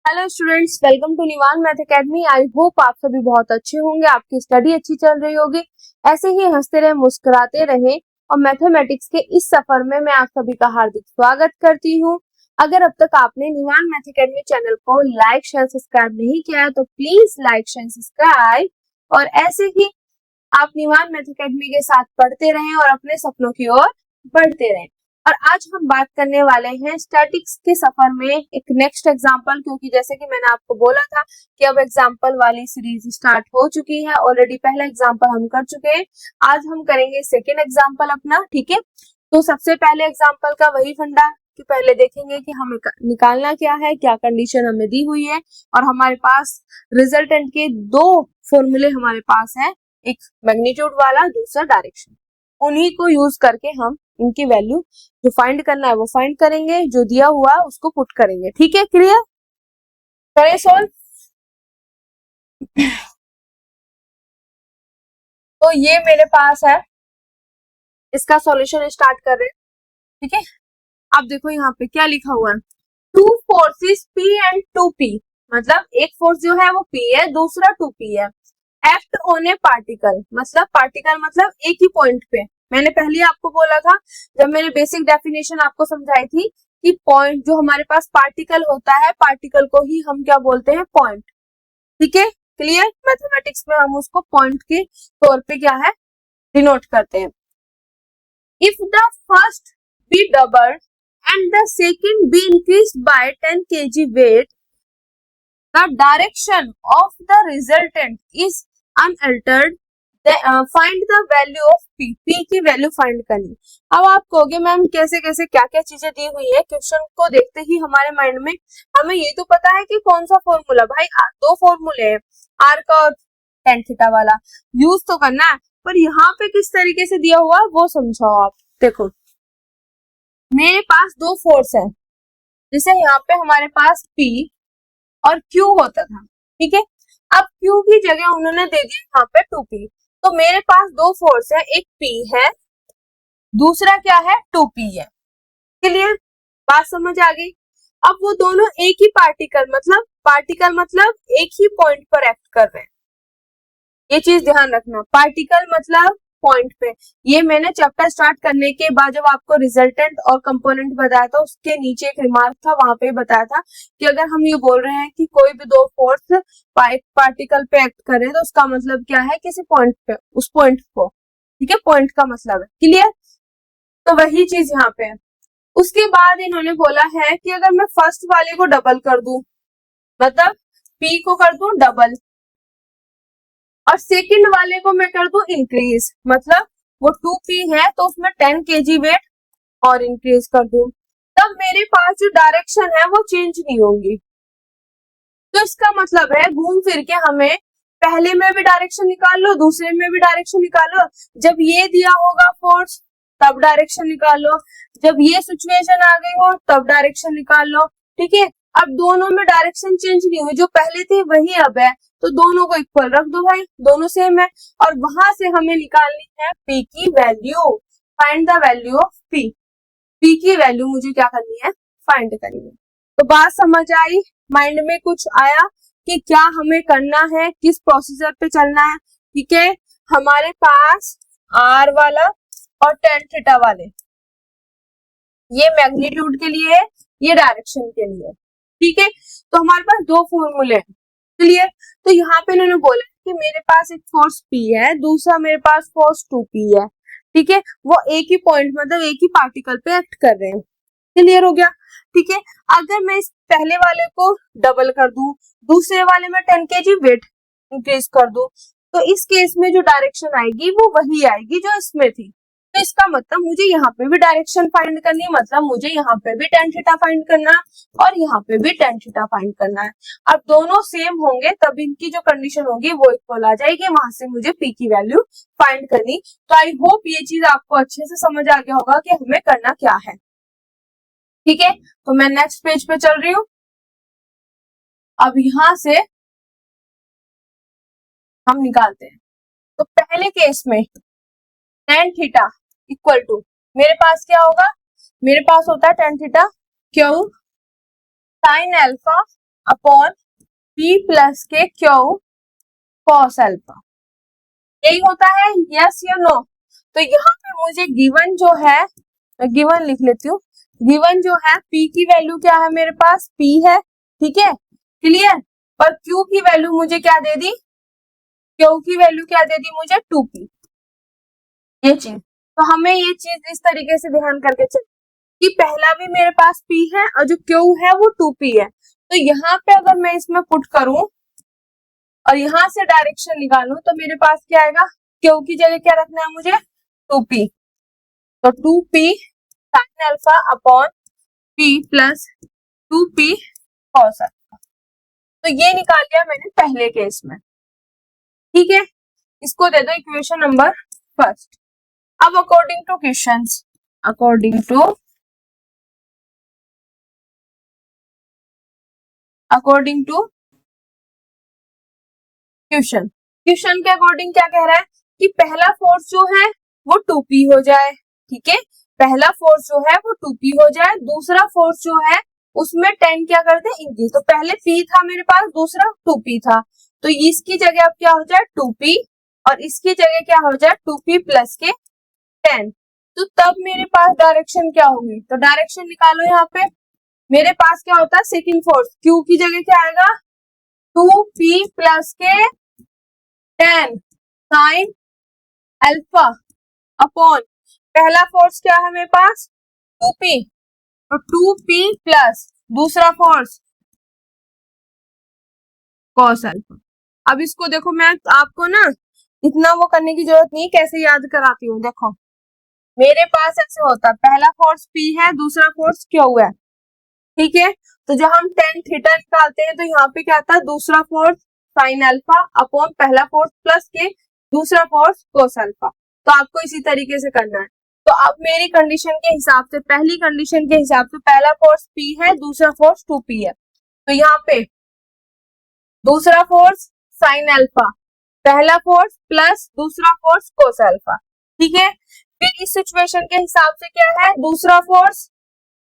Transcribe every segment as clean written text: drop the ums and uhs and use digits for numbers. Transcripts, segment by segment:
Hello students, welcome to Nivan math academy. I hope आप सभी बहुत अच्छे होंगे, आपकी स्टडी अच्छी चल रही होगी। ऐसे ही हंसते रहे, मुस्कुराते रहे और मैथमेटिक्स के इस सफर में मैं आप सभी का हार्दिक स्वागत करती हूँ। अगर अब तक आपने निवान मैथ एकेडमी चैनल को लाइक शेयर सब्सक्राइब नहीं किया है तो प्लीज लाइक शेयर सब्सक्राइब, और ऐसे ही आप निवान मैथ एकेडमी के साथ पढ़ते रहें और अपने सपनों की ओर बढ़ते रहें। और आज हम बात करने वाले हैं स्टैटिक्स के सफर में एक नेक्स्ट एग्जांपल, क्योंकि जैसे कि मैंने आपको बोला था कि अब एग्जांपल वाली सीरीज स्टार्ट हो चुकी है। ऑलरेडी पहला एग्जांपल हम कर चुके हैं, आज हम करेंगे सेकेंड एग्जांपल अपना। ठीक है, तो सबसे पहले एग्जांपल का वही फंडा कि पहले देखेंगे कि हमें निकालना क्या है, क्या कंडीशन हमें दी हुई है, और हमारे पास रिजल्टेंट के दो फॉर्मूले हमारे पास है, एक मैग्नीट्यूड वाला, दूसरा डायरेक्शन। उन्हीं को यूज करके हम इनकी वैल्यू जो फाइंड करना है वो फाइंड करेंगे, जो दिया हुआ है उसको पुट करेंगे। ठीक है, क्लियर? करें सॉल्व। तो ये मेरे पास है, इसका सॉल्यूशन स्टार्ट कर रहे हैं। ठीक है, अब देखो यहाँ पे क्या लिखा हुआ है, two forces P and 2P, मतलब एक फोर्स जो है वो P है, दूसरा 2P है। एक्ट ऑन ए पार्टिकल, मतलब पार्टिकल मतलब एक ही पॉइंट पे। मैंने पहले आपको बोला था, जब मैंने बेसिक डेफिनेशन आपको समझाई थी, कि पॉइंट जो हमारे पास पार्टिकल होता है, पार्टिकल को ही हम क्या बोलते हैं, पॉइंट। ठीक है, क्लियर? मैथमेटिक्स में हम उसको पॉइंट के तौर पे क्या है, डिनोट करते हैं। If the first B double and the second B increase by 10 kg weight, the direction of the resultant is unaltered. Find the value of P, P की वैल्यू फाइंड करनी। अब आप कहोगे मैम कैसे कैसे क्या क्या चीजें दी हुई है, क्वेश्चन को देखते ही हमारे माइंड में हमें ये तो पता है कि कौन सा फॉर्मूला, भाई दो फॉर्मूले हैं, आर का और टेन थीटा वाला, यूज तो करना है, पर यहाँ पे किस तरीके से दिया हुआ वो समझाओ आप। देखो मेरे पास दो फोर्स है, जैसे यहाँ पे हमारे पास P और Q होता था। ठीक है, अब Q की जगह उन्होंने दे दिया यहाँ पे 2P, तो मेरे पास दो फोर्स है, एक P है, दूसरा क्या है, 2P है। क्लियर? बात समझ आ गई? अब वो दोनों एक ही पार्टिकल मतलब एक ही पॉइंट पर एक्ट कर रहे हैं, ये चीज ध्यान रखना। पार्टिकल मतलब पॉइंट पे। ये मैंने चैप्टर स्टार्ट करने के बाद जब आपको रिजल्टेंट और कंपोनेंट बताया था, उसके नीचे एक रिमार्क था, वहां पे बताया था कि अगर हम ये बोल रहे हैं कि कोई भी दो फोर्स पार्टिकल पे एक्ट करे तो उसका मतलब क्या है, किसी पॉइंट पे, उस पॉइंट को। ठीक है, पॉइंट का मतलब है। क्लियर? तो वही चीज यहाँ पे है। उसके बाद इन्होंने बोला है कि अगर मैं फर्स्ट वाले को डबल कर दूं, मतलब P को कर दूं डबल, और सेकंड वाले को मैं कर दूं इंक्रीज, मतलब वो 2P है तो उसमें 10 kg वेट और इंक्रीज कर दूं, तब मेरे पास जो डायरेक्शन है वो चेंज नहीं होगी। तो इसका मतलब है घूम फिर के हमें पहले में भी डायरेक्शन निकाल लो, दूसरे में भी डायरेक्शन निकाल लो। जब ये दिया होगा फोर्स तब डायरेक्शन निकाल लो, जब ये सिचुएशन आ गई हो तब डायरेक्शन निकाल लो। ठीक है, अब दोनों में डायरेक्शन चेंज नहीं हुई, जो पहले थे वही अब है, तो दोनों को इक्वल रख दो भाई, दोनों सेम है। और वहां से हमें निकालनी है P की value, find the value of P। P की वैल्यू मुझे क्या करनी है, फाइंड करनी है। तो बात समझ आई? माइंड में कुछ आया कि क्या हमें करना है, किस प्रोसीजर पे चलना है? ठीक है, हमारे पास R वाला और टेन थीटा वाले, ये मैग्नीट्यूड के लिए है, ये डायरेक्शन के लिए। ठीक है, तो हमारे पास दो फॉर्मूले हैं। क्लियर? तो यहाँ पे इन्होंने बोला कि मेरे पास एक फोर्स P है, दूसरा मेरे पास फोर्स 2P है। ठीक है, वो एक ही पॉइंट मतलब एक ही पार्टिकल पे एक्ट कर रहे हैं। क्लियर हो गया? ठीक है, अगर मैं इस पहले वाले को डबल कर दूं, दूसरे वाले में 10 kg वेट इंक्रीज कर दूं, तो इस केस में जो डायरेक्शन आएगी वो वही आएगी जो इसमें थी। तो इसका मतलब मुझे यहाँ पे भी डायरेक्शन फाइंड करनी है, मतलब मुझे यहाँ पे भी टेन थीटा फाइंड करना है और यहाँ पे भी टेन थीटा फाइंड करना है। अब दोनों सेम होंगे तब इनकी जो कंडीशन होगी वो इक्वल आ जाएगी, वहां से मुझे P की वैल्यू फाइंड करनी। तो आई होप ये चीज आपको अच्छे से समझ आ गया होगा कि हमें करना क्या है। ठीक है, तो मैं नेक्स्ट पेज पे चल रही हूँ। अब यहां से हम निकालते हैं। तो पहले केस में टेन थीटा इक्वल टू, मेरे पास क्या होगा, मेरे पास होता है tan theta Q sine alpha upon P plus के क्यू कॉस अल्फा। यही होता है, यस या नो? तो यहाँ पे मुझे गिवन जो है, गिवन लिख लेती हूँ, गिवन जो है P की वैल्यू क्या है मेरे पास, P है, ठीक है, क्लियर। और Q की वैल्यू मुझे क्या दे दी, Q की वैल्यू क्या दे दी मुझे 2P। ये चीज, तो हमें ये चीज इस तरीके से ध्यान करके चल कि पहला भी मेरे पास P है और जो Q है वो 2P है। तो यहाँ पे अगर मैं इसमें पुट करूं और यहाँ से डायरेक्शन निकालूं तो मेरे पास क्या आएगा, Q की जगह क्या रखना है मुझे, 2P। तो 2P sine alpha upon P plus 2P cos alpha. तो ये निकाल लिया मैंने पहले केस में, ठीक है। इसको दे दो इक्वेशन नंबर फर्स्ट। अब according to questions, according to question, question के अकॉर्डिंग क्या कह रहा है कि पहला फोर्स जो है वो 2P हो जाए, ठीक है, पहला फोर्स जो है वो 2P हो जाए, दूसरा फोर्स जो है उसमें 10 क्या करते हैं इंक्रीज। तो पहले P था मेरे पास, दूसरा 2P था, तो इसकी जगह अब क्या हो जाए 2P और इसकी जगह क्या हो जाए 2P प्लस के 10। तो तब मेरे पास डायरेक्शन क्या होगी, तो डायरेक्शन निकालो। यहाँ पे मेरे पास क्या होता है सेकंड फोर्स, Q की जगह क्या आएगा 2P प्लस के 10 साइन अल्फा अपॉन पहला फोर्स क्या है मेरे पास 2P, तो 2P प्लस दूसरा फोर्स कॉस अल्फा। अब इसको देखो, मैं आपको ना इतना वो करने की जरूरत नहीं, कैसे याद कराती हूँ। देखो मेरे पास ऐसे होता, पहला फोर्स P है, दूसरा फोर्स Q है, ठीक है। तो जब हम tan थीटा निकालते हैं तो यहाँ पे क्या आता है दूसरा फोर्स साइन अल्फा अपॉन पहला फोर्स प्लस के दूसरा फोर्स कोस अल्फा। तो आपको इसी तरीके से करना है। तो अब मेरी कंडीशन के हिसाब से, पहली कंडीशन के हिसाब से पहला फोर्स P है, दूसरा फोर्स 2P है, तो यहाँ पे दूसरा फोर्स साइन अल्फा, पहला फोर्स प्लस दूसरा फोर्स कोस अल्फा, ठीक है। फिर इस सिचुएशन के हिसाब से क्या है, दूसरा फोर्स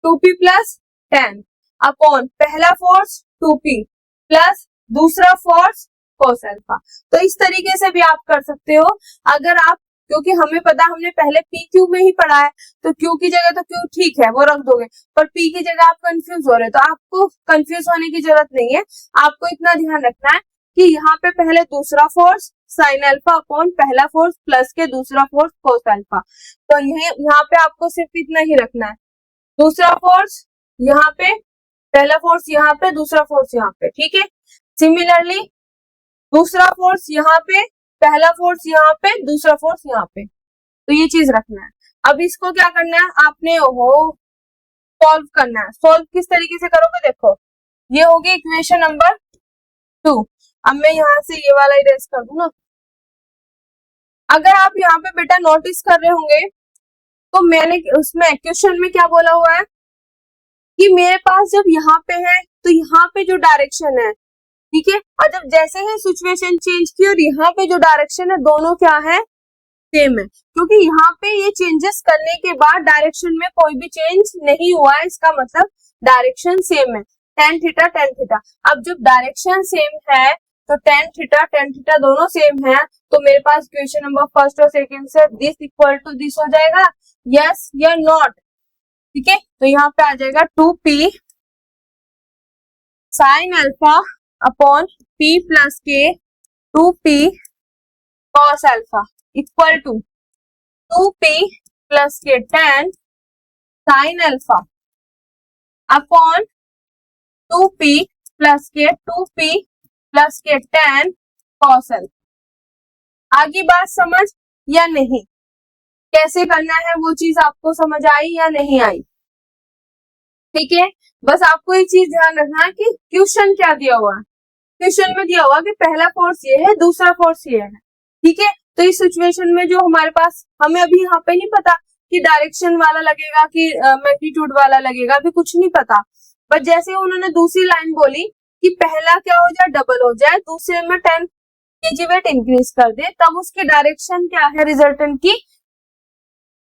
2P प्लस 10 अपॉन पहला फोर्स 2P प्लस दूसरा फोर्स कोस अल्फा। तो इस तरीके से भी आप कर सकते हो। अगर आप, क्योंकि हमें पता, हमने पहले PQ में ही पढ़ा है, तो Q की जगह तो Q ठीक है वो रख दोगे, पर P की जगह आप कंफ्यूज हो रहे हो, तो आपको कंफ्यूज होने की जरूरत नहीं है। आपको इतना ध्यान रखना है कि यहाँ पे पहले दूसरा फोर्स साइन अल्फा अपॉन पहला फोर्स प्लस के दूसरा फोर्स कोस अल्फा। तो यहाँ पे आपको सिर्फ इतना ही रखना है, दूसरा फोर्स यहाँ पे, पहला फोर्स यहाँ पे, दूसरा फोर्स यहाँ पे, ठीक है। सिमिलरली दूसरा फोर्स यहाँ पे, पहला फोर्स यहाँ पे, दूसरा फोर्स यहाँ पे, तो ये चीज रखना है। अब इसको क्या करना है आपने, सॉल्व करना है। सॉल्व किस तरीके से करोगे, देखो ये होगी इक्वेशन नंबर 2। अब मैं यहाँ से ये वाला इरेज कर दूं ना। अगर आप यहाँ पे बेटा नोटिस कर रहे होंगे तो मैंने उसमें क्वेश्चन में क्या बोला हुआ है कि मेरे पास जब यहाँ पे है तो यहाँ पे जो डायरेक्शन है, ठीक है, और जब जैसे ही सिचुएशन चेंज की और यहाँ पे जो डायरेक्शन है दोनों क्या है सेम है, क्योंकि यहाँ पे ये चेंजेस करने के बाद डायरेक्शन में कोई भी चेंज नहीं हुआ है, इसका मतलब डायरेक्शन सेम है, tan थीटा tan थीटा। अब जब डायरेक्शन सेम है तो tan थीटा दोनों सेम है, तो मेरे पास इक्वेशन नंबर फर्स्ट और सेकंड से दिस इक्वल टू दिस हो जाएगा, यस या नॉट, ठीक है। तो यहाँ पे आ जाएगा 2P sine alpha upon P plus K 2P cos alpha equal to 2P plus K tan sine alpha upon 2P plus K 2P plus K tan cos alpha. आगे बात समझ या नहीं, कैसे करना है वो चीज आपको समझ आई या नहीं आई, ठीक है। बस आपको एक चीज ध्यान रखना है कि क्वेश्चन क्या दिया हुआ है। क्वेश्चन में दिया हुआ कि पहला फोर्स ये है, दूसरा फोर्स ये है, ठीक है। तो इस सिचुएशन में जो हमारे पास, हमें अभी यहाँ पे नहीं पता कि डायरेक्शन वाला लगेगा कि मैग्नीट्यूड वाला लगेगा, अभी कुछ नहीं पता। बट जैसे उन्होंने दूसरी लाइन बोली कि पहला क्या हो जाए डबल हो जाए, दूसरे में 10 kg वेट इंक्रीज कर दे, तब उसकी डायरेक्शन क्या है रिजल्टेंट की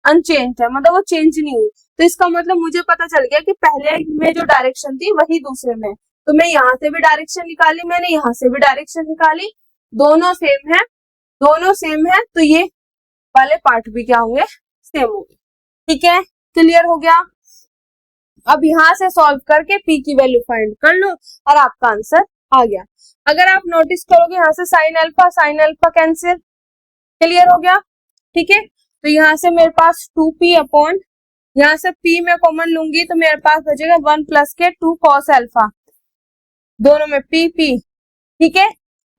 अनचेंज है, मतलब वो चेंज नहीं हुई। तो इसका मतलब मुझे पता चल गया कि पहले में जो डायरेक्शन थी वही दूसरे में, तो मैं यहाँ से भी डायरेक्शन निकाली, मैंने यहाँ से भी डायरेक्शन निकाली, दोनों सेम है तो ये वाले पार्ट भी क्या होंगे, सेम होंगे। ठीक है, क्लियर हो गया। अब यहाँ से सॉल्व करके p की वैल्यू फाइंड कर लो और आपका आंसर आ गया। अगर आप नोटिस करोगे यहाँ से साइन अल्फा कैंसिल, क्लियर हो गया। ठीक है, तो यहाँ से मेरे पास 2p अपॉन, यहाँ से p में कॉमन लूंगी तो मेरे पास बचेगा 1 प्लस के 2 कॉस अल्फा, दोनों में p p। ठीक है,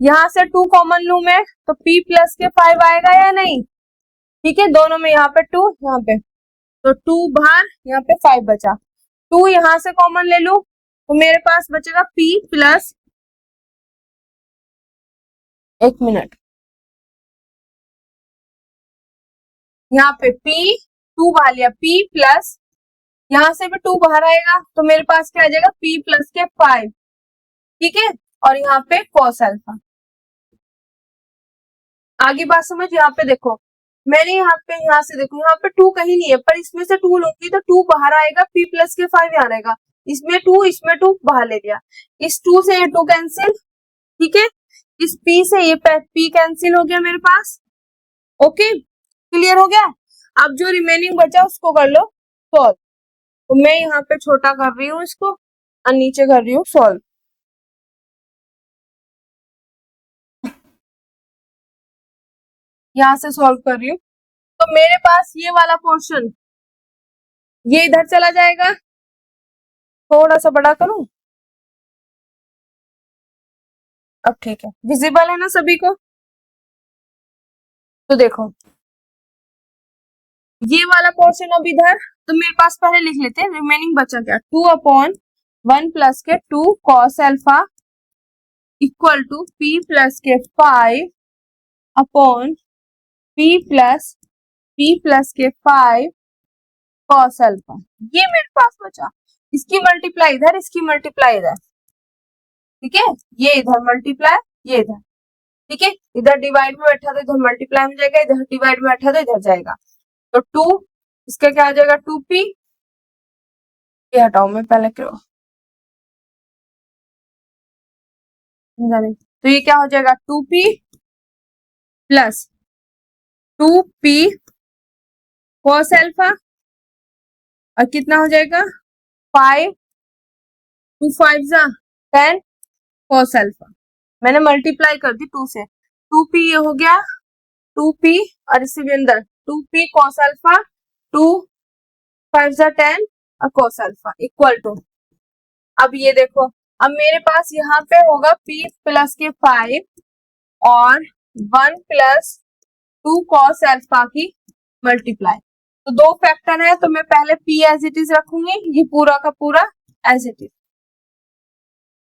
यहाँ से 2 कॉमन लू मैं तो p प्लस के 5 आएगा या नहीं। ठीक है, दोनों में यहाँ पे 2, यहाँ पे तो 2 बाहर, यहाँ पे 5 बचा, 2 यहाँ से कॉमन ले लू तो मेरे पास बचेगा p प्लस, एक मिनट, यहाँ पे p 2 बाहर लिया, p प्लस, यहाँ से भी 2 बाहर आएगा तो मेरे पास क्या आ जाएगा p प्लस के 5। ठीक है, और यहाँ पे कॉस अल्फा। आगे बात समझ, यहाँ पे देखो मैंने यहाँ से देखो यहाँ पे 2 कहीं नहीं है, पर इसमें से 2 लूंगी तो 2 बाहर आएगा, p प्लस के 5 यहाँ रहेगा, इसमें 2 बाहर ले लिया, इस 2 से ये 2 कैंसिल। ठीक है, इस p से ये p कैंसिल हो गया मेरे पास। ओके, क्लियर हो गया। अब जो रिमेनिंग बचा उसको कर लो सॉल्व। तो मैं यहाँ पे छोटा कर रही हूँ इसको और नीचे कर रही हूँ सॉल्व। यहाँ से सॉल्व कर रही हूँ तो मेरे पास ये वाला पोर्शन ये इधर चला जाएगा, थोड़ा सा बड़ा करूं, अब ठीक है, विजिबल है ना सभी को। तो देखो ये वाला पोर्शन अब इधर, तो मेरे पास पहले लिख लेते हैं, रिमेनिंग बचा क्या, 2 upon 1 plus K 2 cos alpha equal to p plus K 5 upon p plus K 5 cos alpha. ये मेरे पास बचा, इसकी मल्टीप्लाई इधर, इसकी मल्टीप्लाई इधर। ठीक है, ये इधर मल्टीप्लाई, ये इधर। ठीक है, इधर डिवाइड में बैठा तो इधर मल्टीप्लाई में जाएगा, इधर डिवाइड में बैठा तो इधर जाएगा, तो 2 इसका क्या आ जाएगा 2p, ये हटाओ मैं पहले करो, तो ये क्या हो जाएगा 2p plus 2p cos alpha, और कितना हो जाएगा 5, 2 5 जा 10 कॉस अल्फा। मैंने मल्टीप्लाई कर दी 2 से, 2p ये हो गया 2p और इसी के अंदर 2p कॉस अल्फा, 2 5 जा 10 और कॉस अल्फा इक्वल टू, अब ये देखो अब मेरे पास यहाँ पे होगा p प्लस के 5 और 1 प्लस 2 कॉस अल्फा की मल्टीप्लाई, तो 2 फैक्टर है तो मैं पहले p एज इट इज रखूंगी, ये पूरा का पूरा एज इट इज,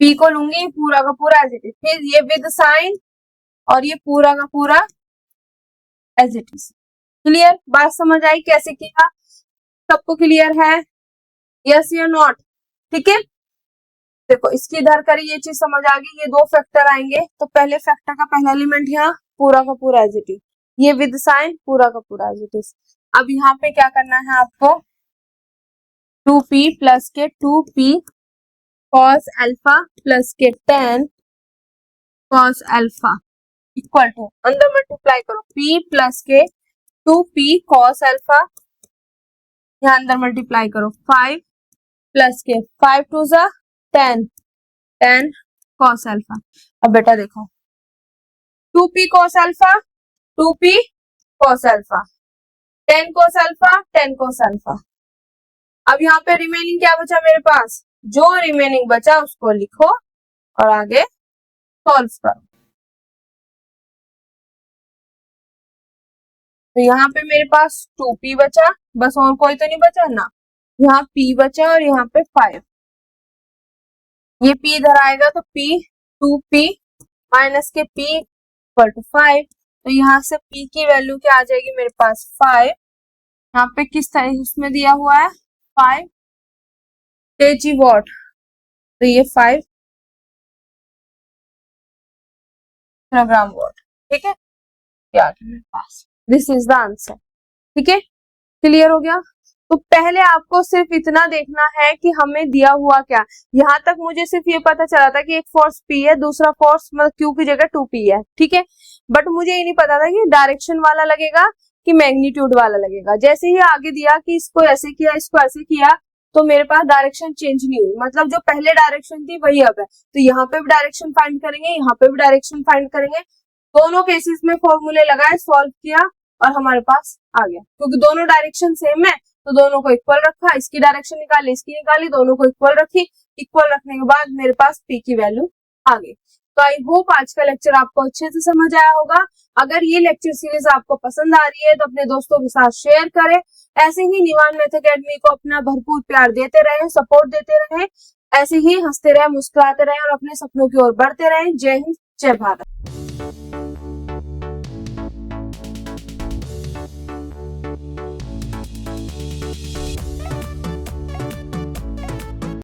p को लूंगी पूरा का पूरा एज इट इज, फिर ये विद साइन और ये पूरा का पूरा एज इट इज। क्लियर, बात समझ आई कैसे किया, सबको क्लियर है, यस या नॉट। ठीक है, देखो इसकी इधर करी ये चीज समझ आ गई, ये 2 फैक्टर आएंगे तो पहले फैक्टर का पहला एलिमेंट यहाँ पूरा का पूरा एज इट इज, ये विद साइन पूरा का पूरा एज इट इज। अब यहाँ पे क्या करना है आपको, 2p plus K 2p cos alpha plus के 10 कॉस अल्फा इक्वल टू, अंदर मल्टीप्लाई करो p plus K 2p cos alpha, यहाँ अंदर मल्टीप्लाई करो 5 प्लस के 5 2 जा 10 10 कॉस अल्फा। अब बेटा देखो 2p cos alpha 2p cos alpha 10 cos alpha 10 cos alpha. अब यहाँ पे रिमेनिंग क्या बचा मेरे पास, जो रिमेनिंग बचा उसको लिखो और आगे सॉल्व करो। तो यहाँ पे मेरे पास 2p बचा, बस और कोई तो नहीं बचा ना, यहाँ p बचा और यहाँ पे 5, ये p इधर आएगा तो p 2p माइनस के p इक्वल टू 5, तो यहाँ से p की वैल्यू क्या आ जाएगी मेरे पास 5, यहाँ पे किस तरह उसमें दिया हुआ है 5 kg वॉट, तो ये 5 किलोग्राम वॉट। ठीक है, क्या मेरे पास, दिस इज द आंसर। ठीक है, क्लियर हो गया। तो पहले आपको सिर्फ इतना देखना है कि हमें दिया हुआ क्या। यहाँ तक मुझे सिर्फ ये पता चला था कि एक फोर्स P है, दूसरा फोर्स मतलब Q की जगह 2P है, ठीक है। बट मुझे ये नहीं पता था कि डायरेक्शन वाला लगेगा कि मैग्नीट्यूड वाला लगेगा। जैसे ही आगे दिया कि इसको ऐसे किया, इसको ऐसे किया, तो मेरे पास डायरेक्शन चेंज नहीं हुई, मतलब जो पहले डायरेक्शन थी वही अब है। तो यहाँ पे भी डायरेक्शन फाइंड करेंगे, यहाँ पे भी डायरेक्शन फाइंड करेंगे। दोनों केसेस में फॉर्मूले लगाए, सॉल्व किया और हमारे पास आ गया। क्योंकि दोनों डायरेक्शन सेम है तो दोनों को इक्वल रखा, इसकी डायरेक्शन निकाली, इसकी निकाली, दोनों को इक्वल रखी। इक्वल रखने के बाद मेरे पास P की वैल्यू आ गई। तो आई होप आज का लेक्चर आपको अच्छे से समझ आया होगा। अगर ये लेक्चर सीरीज आपको पसंद आ रही है तो अपने दोस्तों के साथ शेयर करें। ऐसे ही निवान मैथ अकेडमी को अपना भरपूर प्यार देते रहे, सपोर्ट देते रहे। ऐसे ही हंसते रहे, मुस्कुराते रहे और अपने सपनों की ओर बढ़ते रहे। जय हिंद, जय भारत।